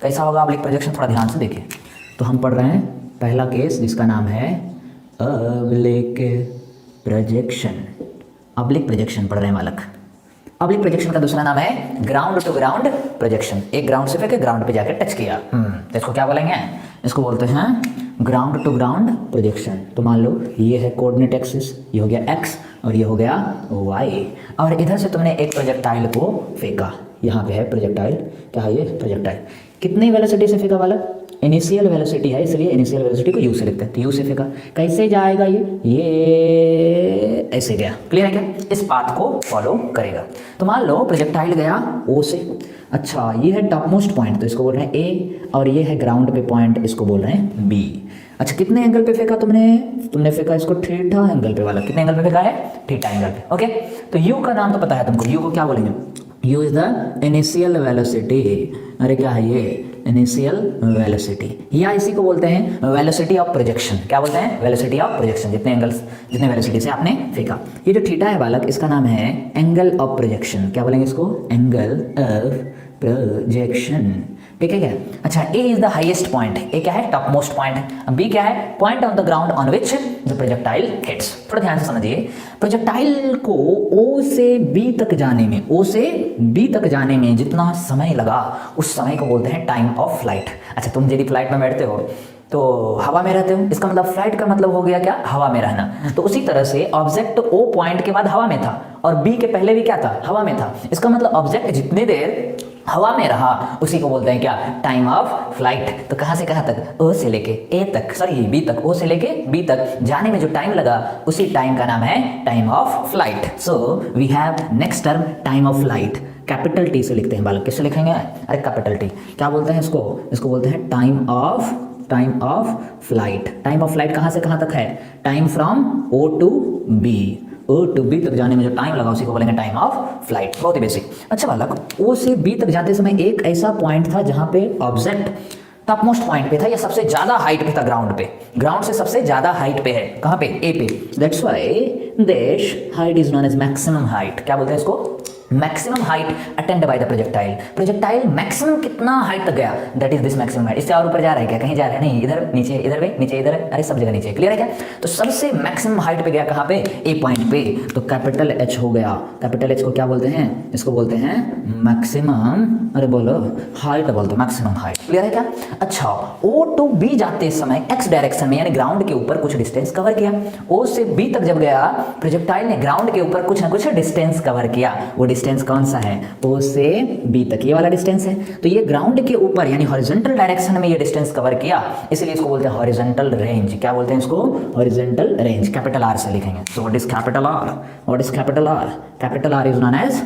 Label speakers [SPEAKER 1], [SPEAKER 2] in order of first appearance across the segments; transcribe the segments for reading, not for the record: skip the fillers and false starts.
[SPEAKER 1] कैसा होगा oblique projection, थोड़ा ध्यान से देखिए। तो हम पढ़ रहे हैं पहला केस जिसका नाम है ऑब्लिक प्रोजेक्शन। ऑब्लिक प्रोजेक्शन पढ़ रहे हैं बालक। ऑब्लिक प्रोजेक्शन का दूसरा नाम है ग्राउंड टू ग्राउंड प्रोजेक्शन। एक ग्राउंड से फेंके ग्राउंड पे जाकर टच किया, तो इसको क्या बोलेंगे, इसको बोलते हैं ग्राउंड टू ग्राउंड प्रोजेक्शन। तो मान लो ये है कोऑर्डिनेट एक्सिस, ये हो गया एक्स और ये हो गया वाई, और इधर से तुमने एक प्रोजेक्टाइल को फेंका। यहाँ पे है प्रोजेक्टाइल, क्या है ये प्रोजेक्टाइल, कितनी वेलोसिटी से फेंका बालक, इनिशियल वेलोसिटी है इसलिए इनिशियल वेलोसिटी को यू से लिखते हैं। तो यू से फेंका, कैसे जाएगा ये ऐसे गया। क्लियर है क्या, इस पाथ को फॉलो करेगा। तो मान लो प्रोजेक्टाइल गया ओ से, अच्छा ये है टॉप मोस्ट पॉइंट तो इसको बोल रहे हैं ए, और ये है ग्राउंड पे पॉइंट इसको बोल रहे हैं बी। अच्छा कितने एंगल पे फेंका तुमने फेंका इसको थीटा एंगल पे वाला, कितने एंगल पे फेंका है, थीटा एंगल पे। ओके, तो यू का नाम तो पता है तुमको, यू को क्या बोलेंगे, you is the initial velocity. अरे क्या है ये, इनिशियल वेलोसिटी, या इसी को बोलते हैं वेलोसिटी ऑफ प्रोजेक्शन। क्या बोलते हैं, वेलोसिटी ऑफ प्रोजेक्शन, जितने वेलोसिटी से आपने फेंका। ये जो थीटा है बालक, इसका नाम है एंगल ऑफ प्रोजेक्शन। क्या बोलेंगे इसको, एंगल ऑफ प्रोजेक्शन। ठीक है क्या। अच्छा ए इज द हाईएस्ट पॉइंट, ए क्या है, टॉप मोस्ट पॉइंट है। बी क्या है, point on the ground on which the projectile hits. थोड़ा ध्यान से समझिए, प्रोजेक्टाइल को ओ से बी तक जाने में, ओ से बी तक जाने में जितना समय लगा उस समय को बोलते हैं टाइम ऑफ फ्लाइट। अच्छा तुम यदि फ्लाइट में बैठते हो तो हवा में रहते हो, इसका मतलब फ्लाइट का मतलब हो गया क्या, हवा में रहना। तो उसी तरह से ऑब्जेक्ट ओ पॉइंट के बाद हवा में था और बी के पहले भी क्या था, हवा में था। इसका मतलब ऑब्जेक्ट जितने देर हवा में रहा उसी को बोलते हैं क्या, टाइम ऑफ फ्लाइट। तो कहाँ से कहाँ तक, ओ से लेके ए तक, सॉरी बी तक, ओ से लेके बी तक जाने में जो टाइम लगा उसी टाइम का नाम है time of flight. So we have next term time of flight, capital T से लिखते हैं बालक। किससे लिखेंगे, अरे कैपिटल टी। क्या बोलते हैं इसको बोलते हैं time of flight. Time of flight कहाँ से कहाँ तक है, time from O to B, O to B तक जाने में जो टाइम लगा उसी को बोलेंगे टाइम ऑफ फ्लाइट। बहुत ही बेसिक। अच्छा बालक, ओ से बी तक जाते समय एक ऐसा पॉइंट था जहां पे ऑब्जेक्ट टॉप मोस्ट पॉइंट पे था या सबसे ज्यादा हाइट पे था, ग्राउंड पे, ग्राउंड से सबसे ज्यादा हाइट पे है। कहां पे, ए पे। That's why this height is known as maximum height. क्या बोलते हैं इसको, maximum height attained by the projectile. Projectile maximum कितना हाइट तक गया, that is this maximum height. इससे और ऊपर जा रहा है क्या, कहीं जा रहा है नहीं, इधर नीचे, इधर पे नीचे, इधर, अरे सब जगह नीचे। क्लियर है क्या। तो सबसे मैक्सिमम हाइट पे गया कहाँ पे, ए पॉइंट पे। तो कैपिटल एच हो गया। कैपिटल एच को क्या बोलते हैं, इसको बोलते हैं मैक्सिमम, अरे बोलो हाइट बोलते हैं, मैक्सिमम हाइट। क्लियर है क्या। अच्छा ओ टू बी जाते समय एक्स डायरेक्शन में यानी ग्राउंड के ऊपर कुछ डिस्टेंस कवर किया। ओ से बी तक जब गया प्रोजेक्टाइल ने ग्राउंड के ऊपर कुछ ना कुछ डिस्टेंस कवर किया। वो डिस्टेंस कौन सा है, ओ से बी तक, ये वाला डिस्टेंस है। तो ये ग्राउंड के ऊपर यानी हॉरिजॉन्टल डायरेक्शन में ये डिस्टेंस कवर किया, इसलिए इसको बोलते हैं हॉरिजॉन्टल रेंज। क्या बोलते हैं इसको, हॉरिजॉन्टल रेंज। कैपिटल आर से लिखेंगे। So what is capital R, what is capital R, capital R is known as,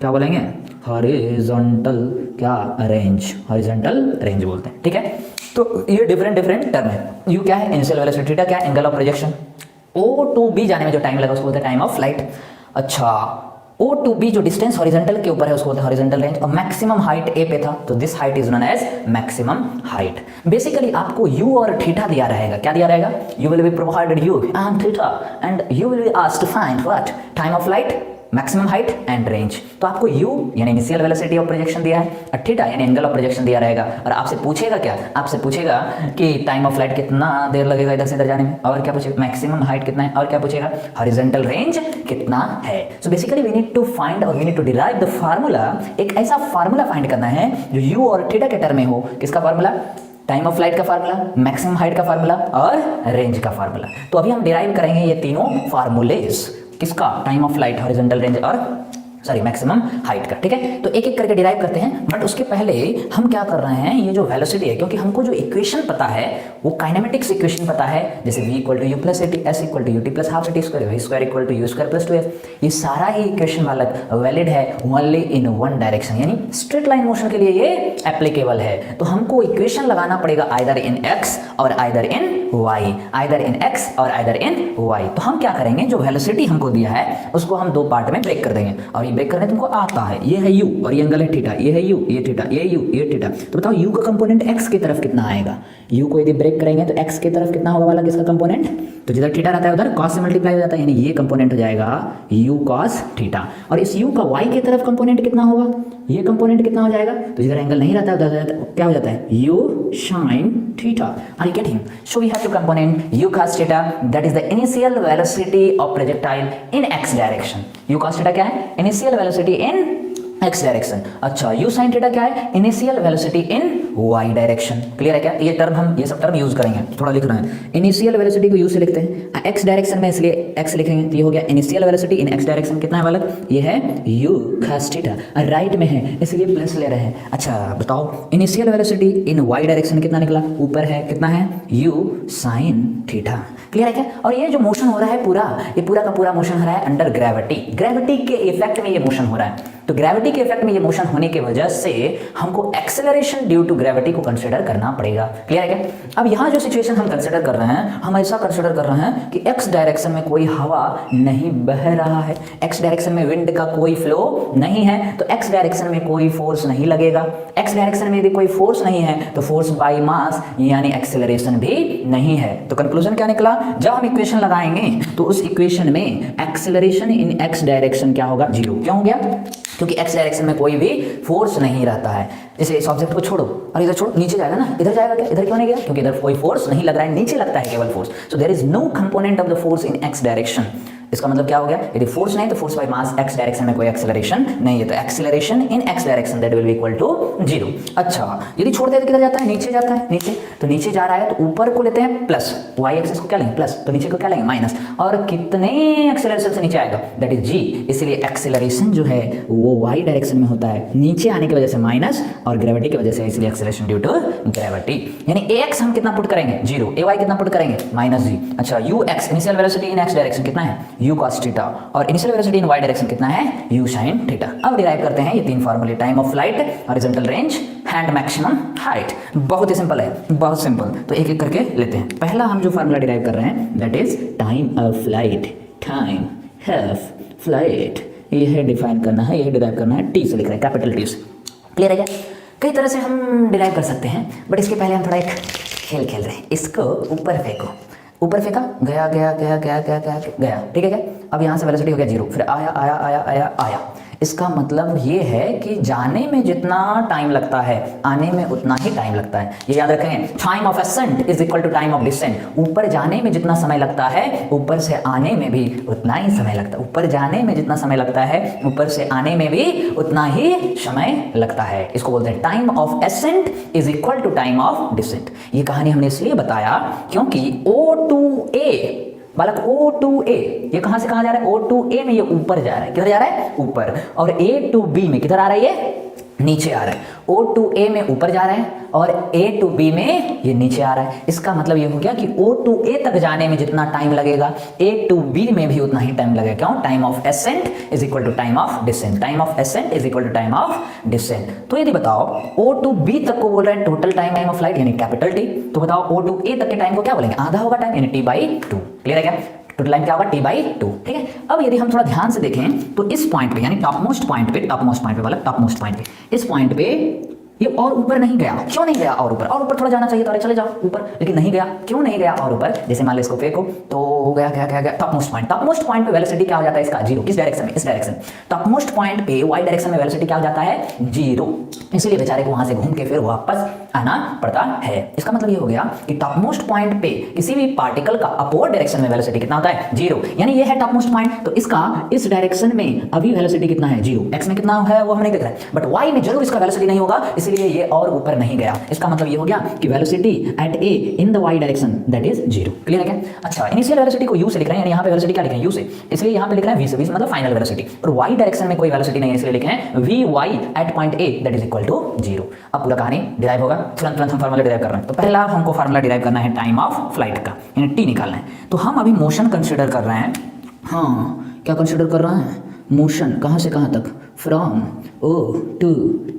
[SPEAKER 1] क्या बोलेंगे, हॉरिजॉन्टल क्या रेंज, हॉरिजॉन्टल रेंज बोलते हैं। ठीक है। तो ये डिफरेंट टर्म है। यू क्या है, इनिशियल वेलोसिटी, थीटा क्या, angle of projection. O to B जाने में जो टाइम लगा उसको बोलते हैं टाइम ऑफ फ्लाइट। अच्छा ओ टू बी जो डिस्टेंस हॉरिजॉन्टल के ऊपर है उसको बोलते हैं हॉरिजॉन्टल रेंज। और मैक्सिमम हाइट ए पे था तो this height is known as maximum height. Basically आपको यू और थीटा दिया रहेगा। क्या दिया रहेगा, you will be provided u and theta and you will be asked to find what, time of flight, maximum height and range. तो आपको u यानी इनिशियल वेलोसिटी ऑफ प्रोजेक्शन दिया है और थीटा यानी एंगल ऑफ प्रोजेक्शन दिया रहेगा। और आपसे पूछेगा क्या, आपसे पूछेगा कि टाइम ऑफ फ्लाइट कितना देर लगेगा इधर से इधर जाने में, और क्या पूछेगा, मैक्सिमम हाइट कितना है, और क्या पूछेगा, हॉरिजॉन्टल रेंज कितना है। So basically we need to find और we need to derive the formula. एक ऐसा फार्मूला फाइंड करना है जो u और थीटा के टर्म में हो। किसका फार्मूला, टाइम ऑफ फ्लाइट का फार्मूला, मैक्सिमम हाइट का फार्मूला और रेंज का फार्मूला। तो अभी हम डिराइव करेंगे ये तीनों फार्मूलेज। किसका, time of flight, horizontal range और सॉरी मैक्सिमम हाइट का। ठीक है। तो एक एक करके डिराइव करते हैं, बट उसके पहले हम क्या कर रहे हैं, ये जो वेलोसिटी है, क्योंकि हमको जो इक्वेशन पता है वो काइनेमेटिक्स इक्वेशन पता है, जैसे v equal to u plus a t, s equal to u t plus half t square, v square equal to u square plus 2f। ये सारा ही इक्वेशन वाला वैलिड है ओनली इन वन डायरेक्शन, यानी straight line motion के लिए ये applicable है। तो हमको इक्वेशन लगाना पड़ेगा आइदर इन x और either in y, either in x और आइदर इन y। तो हम क्या करेंगे, जो वेलोसिटी हमको दिया है उसको हम दो पार्ट में ब्रेक कर देंगे, और ये ब्रेक करने तुमको आता है। ये है u और ये एंगल है थीटा, ये है u, ये थीटा, ये u, ये थीटा। तो बताओ u का कंपोनेंट x की तरफ कितना आएगा, u को यदि ब्रेक करेंगे तो x की तरफ कितना होगा वाला, किसका कंपोनेंट, तो जिधर थीटा रहता है उधर cos से मल्टीप्लाई हो जाता है, यानी ये कंपोनेंट हो जाएगा u cos थीटा। और इस u का y की तरफ कंपोनेंट कितना होगा, ये कंपोनेंट कितना हो जाएगा, तो इधर एंगल नहीं रहता है, क्या हो जाता है, u sin theta. Are you getting? So we have two component u cos theta, that is the initial velocity of projectile in x direction. u cos theta क्या है, initial velocity in x direction. अच्छा u sin theta क्या है, initial velocity in y direction. Clear है क्या, ये सब term use करेंगे, थोड़ा लिख रहे हैं. इनिशियल वेलोसिटी को u से लिखते हैं x डायरेक्शन में, इसलिए x लिखेंगे. तो ये हो गया इनिशियल वेलोसिटी इन x डायरेक्शन. कितना है वाला, ये है u cos थीटा, राइट में है इसलिए प्लस ले रहे हैं. अच्छा बताओ initial velocity in y direction कितना निकला, ऊपर है, कितना है, u sin थीटा. क्लियर है क्या. और ये जो मोशन हो रहा है पूरा, ये पूरा का पूरा मोशन हो रहा है अंडर ग्रेविटी. ग्रेविटी के इफेक्ट में ये मोशन हो रहा है. तो ग्रेविटी के इफेक्ट में ये मोशन होने की वजह से हमको एक्सेलरेशन ड्यू टू ग्रेविटी को कंसीडर करना पड़ेगा. क्लियर है क्या. अब यहाँ जो सिचुएशन हम कंसीडर कर रहे हैं, हम ऐसा कंसीडर कर रहे हैं कि एक्स डायरेक्शन में कोई हवा नहीं बह रहा है, एक्स डायरेक्शन में विंड का कोई फ्लो नहीं है, तो एक्स डायरेक्शन में कोई फोर्स नहीं लगेगा. एक्स डायरेक्शन में यदि कोई फोर्स नहीं है तो फोर्स बाय मास यानी एक्सेलरेशन भी नहीं है. तो कंक्लूजन क्या निकला, जब हम इक्वेशन लगाएंगे तो उस इक्वेशन में एक्सेलरेशन इन एक्स डायरेक्शन क्या होगा, जीरो. क्यों हो गया, क्योंकि एक्स डायरेक्शन में कोई भी फोर्स नहीं रहता है. जैसे इस ऑब्जेक्ट को छोड़ो और इधर छोड़ो, नीचे जाएगा ना, इधर जाएगा क्या, इधर क्यों नहीं गया, क्योंकि इधर कोई फोर्स नहीं लग रहा है, नीचे लगता है केवल force. So there is no component of the force in x direction. इसका मतलब क्या हो गया, यदि फोर्स नहीं तो force by mass, x direction में कोई एक्सेलरेशन नहीं है, तो acceleration in x direction that will be equal to zero. अच्छा यदि छोड़ते हैं तो किधर जाता है, नीचे जाता है. नीचे, तो नीचे जा रहा है तो ऊपर को लेते हैं प्लस, वाई एक्सिस को क्या लेंगे प्लस, तो नीचे को क्या लेंगे माइनस. और कितने एक्सेलरेशन से नीचे आएगा, दैट इज जी. इसलिए एक्सेलरेशन जो है वो वाई डायरेक्शन में होता है, नीचे आने की वजह से माइनस और ग्रेविटी की वजह से इसलिए एक्सेलरेशन ड्यू टू ग्रेविटी. यानी ए एक्स हम कितना पुट करेंगे, जीरो. ए वाई कितना पुट करेंगे, माइनस जी. अच्छा u x initial velocity in x direction कितना है, यू कॉस थीटा, और initial velocity in y direction कितना है, u sin थीटा. अब डिराइव करते हैं ये तीन फार्मूले, time of flight, horizontal range and maximum height. बहुत ही सिंपल है, बहुत सिंपल. तो एक एक करके लेते हैं. पहला हम जो फार्मूला डिराइव कर रहे हैं that is time of flight. Time of flight ये है डिफाइन करना है, ये डिराइव करना है, टी से लिख रहे हैं, कैपिटल टी से. क्लियर है क्या. कई तरह से हम डिराइव कर सकते हैं, बट इसके पहले हम थोड़ा एक खेल खेल रहे हैं. इसको ऊपर फेंको, ऊपर फेंका, गया गया गया गया गया गया गया, ठीक है क्या. अब यहाँ से वेलोसिटी हो गया जीरो, फिर आया आया आया आया आया. इसका मतलब ये है कि जाने में जितना टाइम लगता है आने में उतना ही टाइम लगता है. ये याद रखेंगे, time of ascent is equal to time of descent. ऊपर जाने में जितना समय लगता है ऊपर से आने में भी उतना ही समय लगता है. ऊपर जाने में जितना समय लगता है ऊपर से आने में भी उतना ही समय लगता है. इसको बोलते हैं time of ascent is equal to time of descent. ये कहानी हमने इसलिए बताया क्योंकि O2A बालक O2A ये कहां से कहां जा रहा है, O2A में ये ऊपर जा रहा है. किधर जा रहा है, ऊपर. और A2B में किधर आ रहा है, ये नीचे आ रहा है. O2A में ऊपर जा रहा है और A2B में ये नीचे आ रहा है. इसका मतलब ये हो गया कि O2A तक जाने में जितना टाइम लगेगा A2B में भी उतना ही टाइम लगेगा. क्यों, time of ascent is equal to time of descent. Time of ascent is equal to time of descent. तो यदि बताओ O2B तक को बोल रहे हैं टोटल टाइम ऑफ फ्लाइट यानी कैपिटल टी, तो बताओ O2A तक के टाइम को क्या बोलेंगे, आधा होगा टाइम यानी T/2. क्लियर है क्या, टोटल टाइम क्या होगा T/2. ठीक है. अब यदि हम थोड़ा ध्यान से देखें तो इस पॉइंट पे यानी टॉपमोस्ट पॉइंट पे वाला टॉपमोस्ट पॉइंट पे, इस पॉइंट पे ये और ऊपर नहीं गया. क्यों नहीं गया, और ऊपर थोड़ा जाना चाहिए था, अरे चले जाओ ऊपर, लेकिन नहीं गया. क्यों नहीं गया और ऊपर, जैसे मान लो इसको फेंको तो हो गया क्या क्या क्या टॉपमोस्ट पॉइंट. टॉपमोस्ट पॉइंट पे वेलोसिटी क्या हो जाता है इसका, जीरो. किस डायरेक्शन में, इस डायरेक्शन. टॉपमोस्ट पॉइंट पे वाई डायरेक्शन में वेलोसिटी क्या हो जाता है, जीरो. इसलिए बेचारे को वहां से घूम के फिर वापस आना पड़ता है. इसका मतलब ये हो गया कि टॉपमोस्ट पॉइंट पे किसी भी पार्टिकल का अपवर्ड डायरेक्शन में वेलोसिटी कितना होता है, जीरो. यानी ये है टॉपमोस्ट पॉइंट, तो इसका इस डायरेक्शन में अभी वेलोसिटी कितना है, जीरो. एक्स में कितना है वो हम नहीं देख रहे हैं, बट वाई में जरूर इसका वेलोसिटी नहीं होगा, इसलिए ये और ऊपर नहीं गया. इसका मतलब ये हो गया कि velocity at a in the y direction that is zero. Clear है क्या. अच्छा इनिशियल वेलोसिटी को u से लिख रहे हैं, यानी यहाँ पे वेलोसिटी क्या लिख रहे हैं, u से, इसलिए यहाँ पे लिख रहे हैं v से. v मतलब फाइनल वेलोसिटी, और y डायरेक्शन में कोई वेलोसिटी नहीं है इसलिए लिखे हैं vy at point a that is equal to zero. अब पूरा कहानी डिराइव होगा. तुरंत हम फार्मूला डिराइव कर रहे हैं. तो पहला हमको फार्मूला डिराइव करना है टाइम ऑफ फ्लाइट का, यानी t निकालना है. तो हम अभी मोशन कंसीडर कर रहे हैं. हाँ क्या कंसीडर कर रहे हैं, मोशन. कहाँ से कहाँ तक, फ्रॉम O टू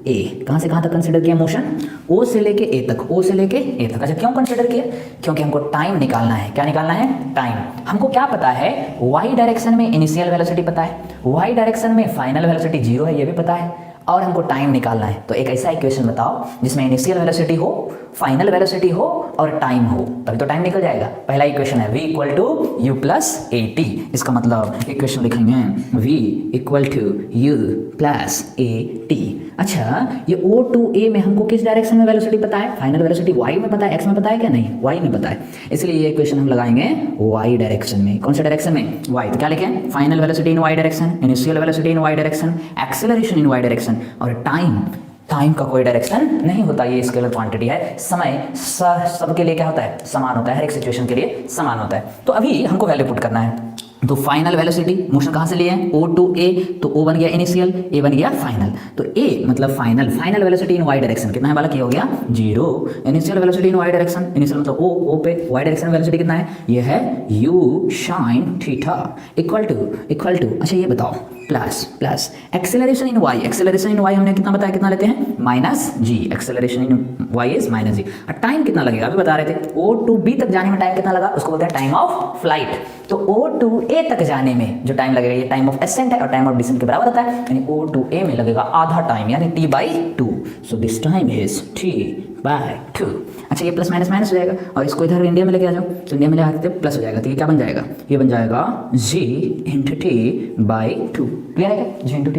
[SPEAKER 1] A. कहाँ से कहाँ तक कंसीडर किया मोशन, O से लेके A तक, O से लेके A तक. अच्छा क्यों कंसीडर किया, क्योंकि हमको टाइम निकालना है. क्या निकालना है, टाइम. हमको क्या पता है, y डायरेक्शन में इनिशियल वेलोसिटी पता है, y डायरेक्शन में फाइनल वेलोसिटी जीरो है ये भी पता है, और हमको टाइम निकालना है. तो एक ऐसा इक्वेशन बताओ जिसमें इनिशियल वेलोसिटी हो, फाइनल वेलोसिटी हो और टाइम हो, तभी तो टाइम निकल जाएगा. पहला इक्वेशन है v equal to u plus a t. इसका मतलब इक्वेशन लिखेंगे v equal to u plus a t. अच्छा ये O2A में हमको किस डायरेक्शन में वेलोसिटी पता है, फाइनल वेलोसिटी y में पता है, x में पता है क्या, नहीं y में पता है, इसलिए ये इक्वेशन हम लगाएंगे y डायरेक्शन में। कौन से डायरेक्शन में, y। तो क्या लिखें, final velocity in y direction, initial velocity in y direction, acceleration in y direction, और टाइम का कोई डायरेक्शन नहीं होता, ये स्केलर क्वांटिटी है। समय सबके लिए क्या होता है, समान होता है, हर एक सिचुएशन के लिए समान होता है। तो अभी हमको वैल्यू पुट करना है, तो फाइनल वेलोसिटी मोशन कहाँ से लिए हैं, O2A, तो O बन गया इनिशियल, A बन गया फाइनल। तो A मतलब final velocity in y direction कितना है वाला, क्या हो गया 0। Initial velocity in y direction, initial मतलब O पे y डायरेक्शन में वेलोसिटी कितना है, ये है u sin theta equal to अच्छा ये बताओ प्लस एक्सेलरेशन इन y हमने कितना बताया, कितना लेते हैं -g, acceleration in y is -g। और टाइम कितना लगेगा अभी बता रहे थे, O to B तक जाने में टाइम कितना लगा, उसको बोलते हैं टाइम ऑफ फ्लाइट। तो O to A तक जाने में जो टाइम लगेगा ये टाइम ऑफ एसेंट है, और टाइम ऑफ डिसेंट के बराबर होता है, यानी O to A में लगेगा आधा टाइम, यानी t/2। So this time is t/2। अच्छा ये प्लस माइनस हो जाएगा, और इसको इधर इंडिया में लेके आ जाओ, तो इंडिया में ले आते प्लस हो जाएगा, तो ये क्या बन जाएगा, ये बन जाएगा g × t/2। क्लियर है क्या, g ×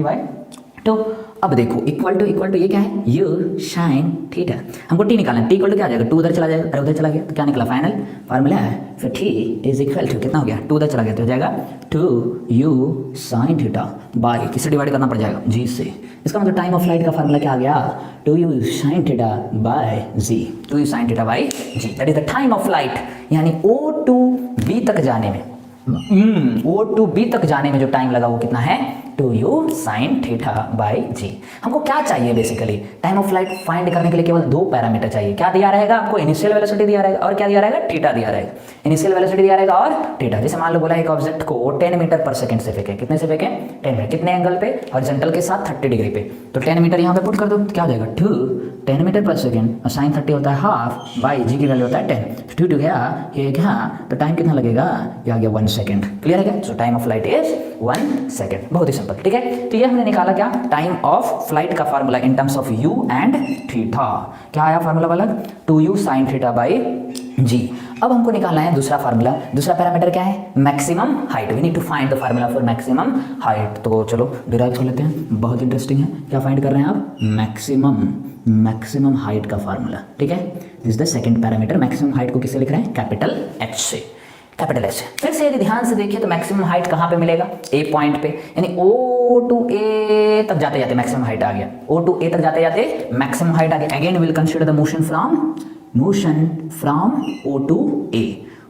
[SPEAKER 1] t/2। अब देखो इक्वल टू ये क्या है, u sin थीटा, हमको t निकालना है, t इक्वल टू क्या आ जाएगा, 2 उधर चला जाएगा, अरे उधर चला गया तो क्या निकला, फाइनल फार्मूला है, फिर t इज इक्वल टू कितना हो गया, 2 उधर चला गया तो हो जाएगा 2u sin थीटा बाय, किससे डिवाइड करना पड़ जाएगा, g से। इसका मतलब टाइम ऑफ फ्लाइट का फार्मूला क्या आ गया, 2u sin theta by g, 2u sin theta by g, that is the time of flight, यानी O to B तक जाने में O to B तक जाने में जो टाइम लगा वो कितना है, 2u sin theta by g। हमको क्या चाहिए basically, time of flight find करने के लिए केवल 2 पैरामीटर चाहिए। क्या दिया रहेगा आपको, इनिशियल वेलोसिटी दिया रहेगा, और क्या दिया रहेगा, थीटा दिया रहेगा। इनिशियल वेलोसिटी दिया रहेगा और थीटा। जैसे मान लो बोला एक ऑब्जेक्ट को 10 मीटर पर सेकंड से फेंके, कितने से फेंके, 10 मीटर, कितने एंगल पे, हॉरिजॉन्टल के साथ 30 डिग्री पे, तो 10 मीटर यहाँ पे पुट कर दो, तो क्या हो जाएगा 10 मीटर पर सेकंड, और साइन 30 होता है हाफ, बाई जी की वैल्यू होता है 10, 2 गया, ये गया, तो टाइम कितना लगेगा, ये आ गया 1 सेकंड। क्लियर है क्या, सो time of flight is 1 second, बहुत ही सिंपल। ठीक है, तो ये हमने निकाला क्या, टाइम ऑफ फ्लाइट का formula in terms of u and theta. क्या आया फार्मूला वाला, 2u sin theta by g। अब हमको निकालना है दूसरा फार्मूला, दूसरा पैरामीटर क्या है, maximum height. We need to find the formula for maximum height. तो चलो डिराइव कर लेते हैं, बहुत इंटरेस्टिंग है। क्या फाइंड कर रहे हैं आप, मैक्सिमम हाइट का फार्मूला। ठीक है, this is the second parameter. Maximum height को किससे लिख रहे हैं, कैपिटल H से, कैपिटल H। फिर से यदि ध्यान से देखिए तो मैक्सिमम हाइट कहाँ पे मिलेगा, A पॉइंट पे, यानी O to A तक जाते जाते मैक्सिमम हाइट आ गया, O to A तक जाते जाते मैक्सिमम हाइट आ गया। Again will consider the motion from O to A।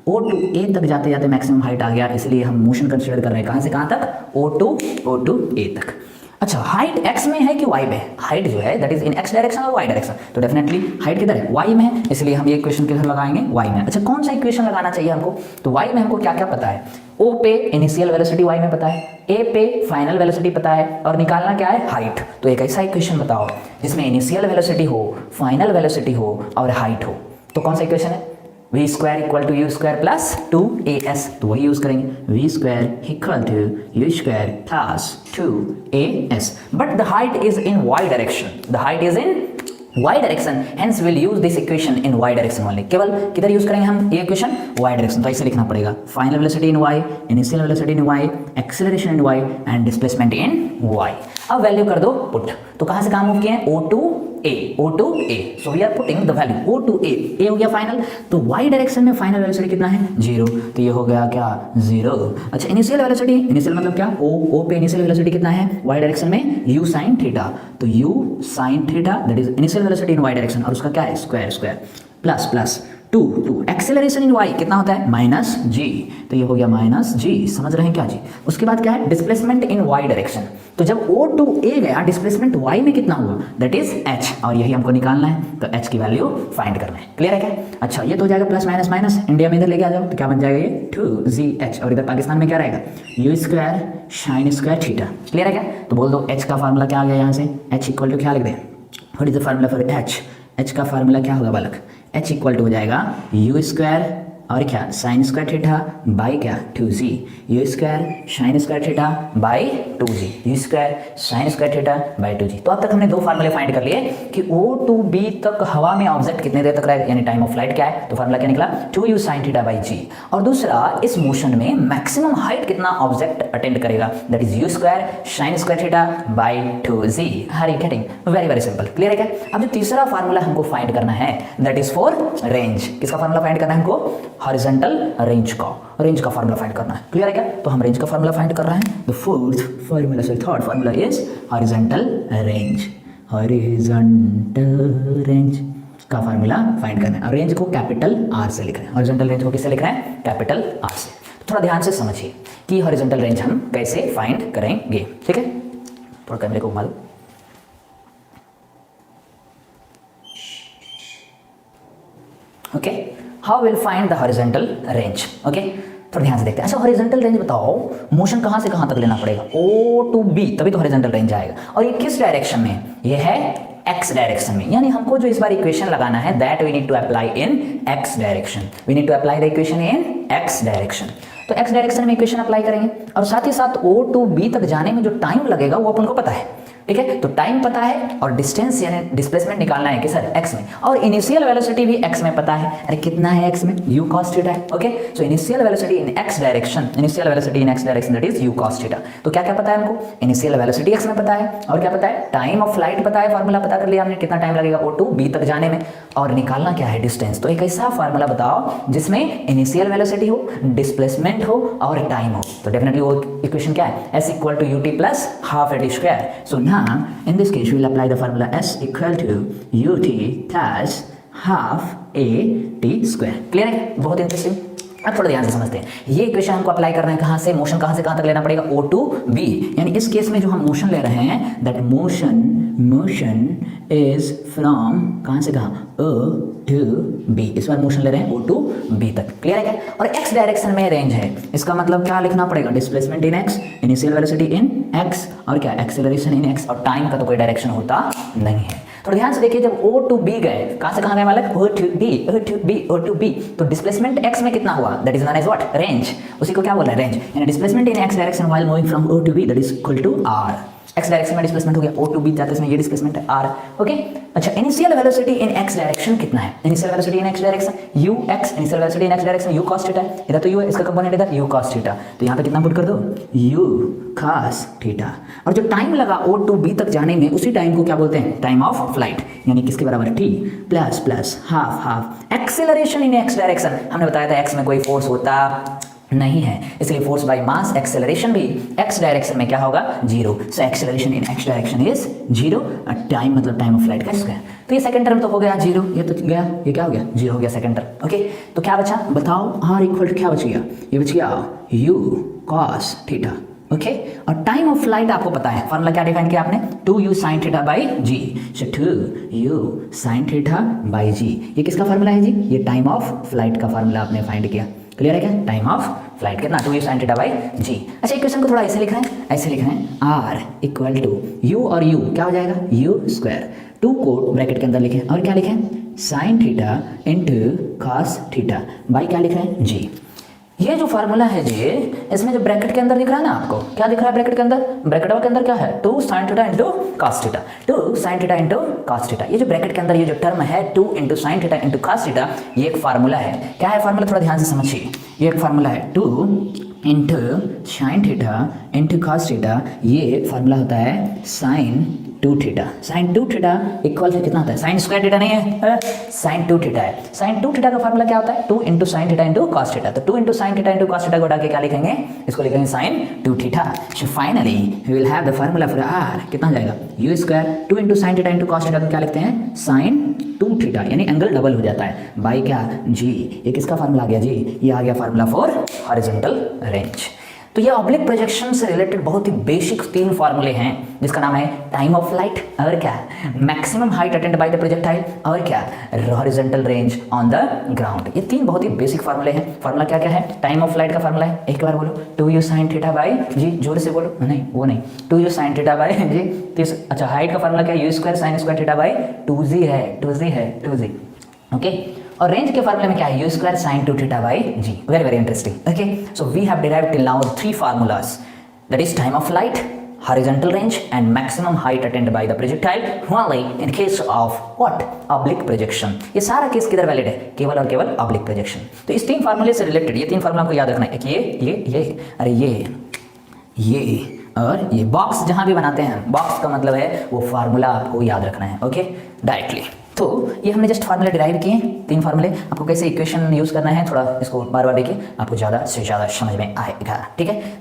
[SPEAKER 1] O to A तक जाते जाते मैक्सिमम हाइट आ गया, इसलिए हम मोशन कंसीडर कर रहे हैं कहाँ से कहाँ तक, O to A तक। अच्छा, हाइट x में है कि y में, हाइट जो है that is in x direction और y डायरेक्शन, तो डेफिनेटली हाइट किधर है, y में है, इसलिए हम ये इक्वेशन किधर लगाएंगे, y में। अच्छा, कौन सा इक्वेशन लगाना चाहिए हमको, तो y में हमको क्या क्या पता है, O पे इनिशियल वेलोसिटी y में पता है, A पे फाइनल वेलोसिटी पता है, और निकालना क्या है, हाइट। तो एक ऐसा इक्वेशन बताओ जिसमें इनिशियल वेलोसिटी हो, फाइनल वेलोसिटी हो और हाइट हो, तो कौन सा इक्वेशन है, v square equal to u square plus 2as, तो वही यूज करेंगे, v square equal to u square plus 2as, but the height is in y direction, the height is in y direction, hence will use this equation in y direction only. केवल किधर use करेंगे हम ये equation, y direction. तो ऐसे लिखना पड़ेगा, final velocity in y, initial velocity in y, acceleration in y and displacement in y। अब वैल्यू कर दो पुट, तो कहां से कहां मूव किए, O to A, so we are putting the value O to A हो गया फाइनल, तो y डायरेक्शन में फाइनल वेलोसिटी कितना है, 0, तो ये हो गया क्या 0। अच्छा, इनिशियल वेलोसिटी, इनिशियल मतलब क्या, O पे इनिशियल वेलोसिटी कितना है y डायरेक्शन में, u sin थीटा, तो u sin theta that is initial velocity in y direction, और उसका क्या है square plus 2 acceleration in y कितना होता है, -g, तो ये हो गया -g, समझ रहे हैं क्या जी। उसके बाद क्या है, डिस्प्लेसमेंट इन y डायरेक्शन, तो जब O to A गया, डिस्प्लेसमेंट y में कितना हुआ, दैट इज h, और यही हमको निकालना है, तो h की वैल्यू फाइंड करना है। क्लियर है क्या। अच्छा, ये तो हो जाएगा प्लस माइनस, इंडिया में इधर लेके आ जाओ, तो क्या बन जाएगा ये 2gh, और इधर पाकिस्तान में क्या रहेगा, u square sin square theta. Clear है क्या, तो बोल दो h का फार्मूला क्या आ गया यहाँ से, h इक्वल टू क्या लिख दें, what is the formula for h का फार्मूला क्या होगा बालक, h इक्वल टू हो जाएगा u स्क्वायर और क्या साइन स्क्वायर थीटा बाई क्या 2z, you square sine square theta by 2z, you square sine square theta by 2z। तो अब तक हमने दो फार्मूले फाइंड कर लिए कि O to B तक हवा में ऑब्जेक्ट कितने देर तक रहेगा, यानी टाइम ऑफ फ्लाइट क्या है, तो फार्मूला क्या निकला 2u sin theta by g। और दूसरा इस मोशन में मैक्सिमम हाइट कितना ऑब्जेक्ट अटेंड करेगा, that is u square sine square theta by 2z। Are you getting? Very very simple, clear है क्या? अब जो तीसरा फार्मूला हमको फाइंड करना है दैट इज फॉर रेंज। किसका फार्मूला फाइंड करना है हमको? हॉरिजॉन्टल रेंज का फार्मूला फाइंड करना है, क्लियर है क्या? तो हम रेंज का फार्मूला फाइंड कर रहे हैं। द फोर्थ फार्मूला से third formula is horizontal range. Horizontal range का फार्मूला फाइंड करना है और रेंज को कैपिटल आर से लिख रहे हैं। हॉरिजॉन्टल रेंज को किससे लिख रहे हैं? कैपिटल आर से। तो थोड़ा ध्यान से समझिए कि हॉरिजॉन्टल रेंज हम कैसे फाइंड करेंगे, ठीक है? थोड़ा कैमरे को घुमा दो। Okay, how will find the horizontal range? Okay, थोड़ा ध्यान से देखते हैं। अच्छा, हॉरिजॉन्टल रेंज बताओ, मोशन कहां से कहां तक लेना पड़ेगा? O to B, तभी तो हॉरिजॉन्टल रेंज आएगा। और ये किस डायरेक्शन में? ये है x डायरेक्शन में। यानी हमको जो इस बार इक्वेशन लगाना है that we need to apply in x direction. We need to apply the equation in x direction. तो x डायरेक्शन में इक्वेशन अप्लाई करेंगे और साथ ही साथ O to B तक जाने में जो टाइम लगेगा वो अपन को पता है, ठीक है? तो टाइम पता है और डिस्टेंस यानी डिस्प्लेसमेंट निकालना है कि सर x में, और इनिशियल वेलोसिटी भी x में पता है। अरे कितना है x में? u cos थीटा है। Okay, so initial velocity in x direction, initial velocity in x direction that is u cos theta. तो क्या क्या पता है हमको? इनिशियल वेलोसिटी x में पता है और क्या पता है? टाइम ऑफ फ्लाइट पता है। फार्मूला पता कर लिया हमने, कितना टाइम लगेगा O to B तक जाने में, और निकालना क्या है? डिस्टेंस। तो एक ऐसा फार्मूला बताओ जिसमें इनिशियल वेलोसिटी हो, डिस्प्लेसमेंट हो और टाइम हो। तो डेफिनेटली वो इक्वेशन क्या है? s equal to ut plus half at square. So now in this case we will apply the formula s equal to ut plus half a t square। Clear है? बहुत interesting. अब थोड़ा ध्यान से समझते हैं। ये इक्वेशन हमको अप्लाई करना है कहाँ से? मोशन कहाँ से कहाँ तक लेना पड़ेगा? O to B। यानी इस केस में जो हम मोशन ले रहे हैं दैट मोशन इज फ्रॉम कहाँ से कहाँ? O to B। इस बार मोशन ले रहे हैं O to B तक, क्लियर है क्या? और x डायरेक्शन में रेंज है, इसका मतलब क्या लिखना पड़ेगा? Displacement in x, initial velocity in x और क्या एक्सेलरेशन इन x, और टाइम का तो कोई डायरेक्शन होता नहीं है। थोड़ा ध्यान से देखिए, जब O to B गए, कहाँ से कहाँ गए मालिक? O to B। तो डिस्प्लेसमेंट x में कितना हुआ? That is known as what? Range. उसी को क्या बोला है? रेंज। यानी displacement in x direction while moving from O to B that is equal to r। x direction में डिस्प्लेसमेंट हो गया, O to B जाते इसमें ये डिस्प्लेसमेंट है r। ओके, अच्छा, इनिशियल वेलोसिटी इन x डायरेक्शन कितना है? इनिशियल वेलोसिटी इन x direction ux, initial velocity इन x direction u cos theta है। इधर तो u है, इसका कंपोनेंट इधर u cos थीटा। तो यहाँ पे कितना पुट कर दो? u cos theta. और जो टाइम लगा O to B तक जाने में, उसी टाइम को क्या बोलते हैं? Time of flight. यानी किसके बराबर है? t plus half acceleration in x direction. हमने बताया था x में कोई फोर्स होता नहीं है, इसलिए फोर्स बाय मास एक्सेलरेशन भी x डायरेक्शन में क्या होगा? Zero. So acceleration in x direction is zero. Time मतलब टाइम ऑफ फ्लाइट का स्क्वायर। तो ये सेकंड टर्म तो हो गया जीरो, ये तो गया, ये क्या हो गया? जीरो हो गया सेकंड टर्म। ओके, तो क्या बचा बताओ? r इक्वल टू क्या बच गया? ये बच गया u cos थीटा। ओके, और टाइम ऑफ फ्लाइट आपको पता है, फार्मूला क्या डिफाइन किया आपने? 2u sin theta by g। So 2u sin theta by g। ये किसका फार्मूला है जी? ये टाइम ऑफ फ्लाइट का फार्मूला आपने फाइंड किया। क्लियर है क्या? टाइम ऑफ फ्लाइट कितना? 2u sin theta by g। अच्छा, इक्वेशन को थोड़ा ऐसे लिख रहे हैं, ऐसे लिख रहे हैं r इक्वल टू u और u क्या हो जाएगा? u square. 2 को ब्रैकेट के अंदर लिखें और क्या लिखें? sin theta into cos theta by क्या लिख रहे हैं? g। ये जो फार्मूला है जी, इसमें जो ब्रैकेट के अंदर दिख रहा है ना आपको, क्या दिख रहा है ब्रैकेट के अंदर? ब्रैकेट के अंदर क्या है? 2 sin theta into cos theta. 2 sin theta into cos theta. ये जो ब्रैकेट के अंदर ये जो टर्म है 2 into sin theta into cos theta, ये एक फार्मूला है। क्या है फार्मूला? थोड़ा ध्यान से समझिए। ये एक फार्मूला है 2 into sin theta into cos theta. ये फार्मूला होता है sin 2 theta. sin 2 theta equal से कितना होता है? sin स्क्वायर थीटा नहीं है, sin 2 थीटा है। sin 2 थीटा का फार्मूला क्या होता है? 2 into sin theta into cos theta. तो 2 into sin theta into cos theta को हटा के क्या लिखेंगे? इसको लिखेंगे sin 2 theta. So finally we will have the formula for r। कितना हो जाएगा? u square 2 into sin theta into cos theta को क्या लिखते हैं? sin 2 थीटा, यानी एंगल डबल हो जाता है बाई क्या? g। ये किसका फार्मूला आ गया जी? ये आ गया फार्मूला फॉर हॉरिजॉन्टल रेंज। तो ये ऑब्लिक प्रोजेक्शन से रिलेटेड बहुत ही बेसिक 3 फार्मूले हैं, जिसका नाम है टाइम ऑफ फ्लाइट, और क्या maximum height attained by the projectile, और क्या horizontal range on the ground. ये 3 बहुत ही बेसिक फार्मूले हैं। फार्मूला क्या क्या है? टाइम ऑफ फ्लाइट का फार्मूला है, एक बार बोलो 2u sin थीटा बाई जी। जोर से बोलो, नहीं वो नहीं, 2u sin थीटा बाई जी। अच्छा, हाइट का फार्मूला क्या है? u square sin square theta by 2z है, 2z है, 2z। ओके, और रेंज के फार्मूले में क्या है, u square sine 2 theta by g. Very very interesting. Okay, so we have derived till now 3 formulas, that is time of flight, horizontal range and maximum height attained by the projectile only in case of what, oblique projection. ये सारा case किधर valid है, केवल और केवल oblique projection. तो इस 3 फार्मूले से रिलेटेड ये 3 फार्मूला आपको याद रखना है. एक ये अरे ये और ये बॉक्स जहां भी बनाते हैं, बॉक्स का मतलब है वो फार्मूला आपको याद रखना है. Okay, directly. तो ये हमने जस्ट फार्मूले डिराइव किए, 3 फार्मूले. आपको कैसे इक्वेशन यूज करना है थोड़ा इसको बार बार देखिए, आपको ज़्यादा से ज़्यादा समझ में आएगा. ठीक है, तो